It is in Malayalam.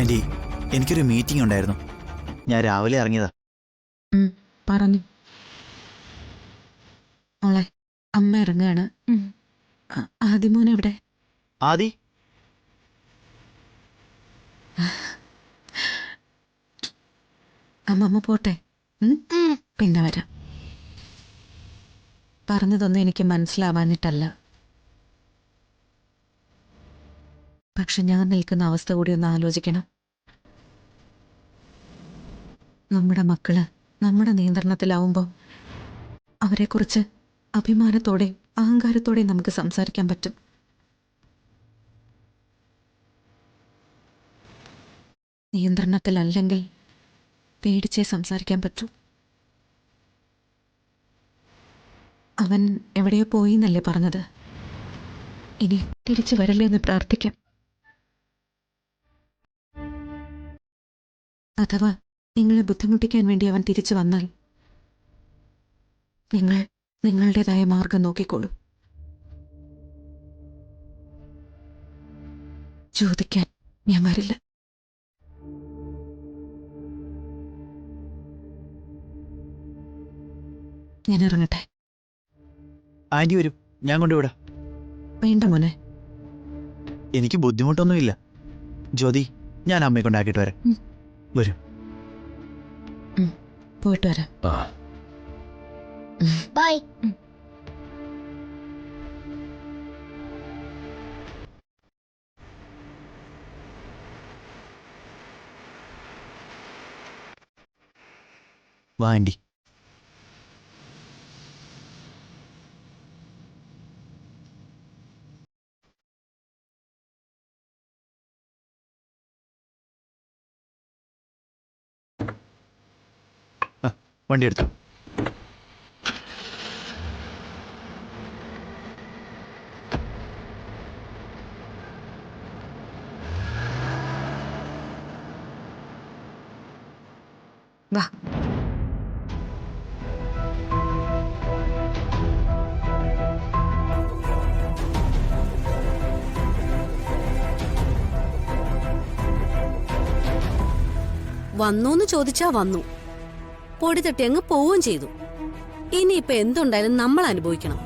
ആന്റി, എനിക്കൊരു മീറ്റിംഗ് ഉണ്ടായിരുന്നു. ഞാൻ രാവിലെ ഇറങ്ങിയതാ. പറഞ്ഞു മോളെ, അമ്മ ഇറങ്ങുകയാണ്. ആദിമോൻ എവിടെ? ആദി, അമ്മമ്മ പോട്ടെ. പിന്നെ വരാം. പറഞ്ഞതൊന്നും എനിക്ക് മനസ്സിലാവാഞ്ഞിട്ടല്ല, പക്ഷെ ഞാൻ നിൽക്കുന്ന അവസ്ഥ കൂടി ഒന്ന് ആലോചിക്കണം. നമ്മുടെ മക്കള് നമ്മുടെ നിയന്ത്രണത്തിലാവുമ്പോൾ അവരെക്കുറിച്ച് അഭിമാനത്തോടെ അഹങ്കാരത്തോടെ നമുക്ക് സംസാരിക്കാൻ പറ്റും. നിയന്ത്രണത്തിലല്ലെങ്കിൽ പേടിച്ചേ സംസാരിക്കാൻ പറ്റൂ. അവൻ എവിടെയോ പോയി എന്നല്ലേ പറഞ്ഞത്? ഇനി തിരിച്ചു വരല്ലേ എന്ന് പ്രാർത്ഥിക്കാം. അഥവാ നിങ്ങളെ ബുദ്ധിമുട്ടിക്കാൻ വേണ്ടി അവൻ തിരിച്ചു വന്നാൽ നിങ്ങൾ നിങ്ങളുടേതായ മാർഗം നോക്കിക്കോളൂ. ചോദിക്കാൻ ഞാൻ വരില്ല. ഞാൻ ഇറങ്ങട്ടെ. ആന്റി വരും, ഞാൻ കൊണ്ടുവിടാം. വേണ്ട മോനെ. എനിക്ക് ബുദ്ധിമുട്ടൊന്നുമില്ല. ജ്യോതി, ഞാൻ അമ്മയെ കൊണ്ടാക്കിയിട്ട് വരാം. വരും. പോയിട്ട് വരാം. ബൈ. വാ ആന്റി. വണ്ടി എടുത്തു. വാ. വന്നൂന്ന് ചോദിച്ചാ വന്നു, പൊടി തട്ടി അങ്ങ് പോവുകയും ചെയ്തു. ഇനിയിപ്പൊ എന്തുണ്ടായാലും നമ്മൾ അനുഭവിക്കണം.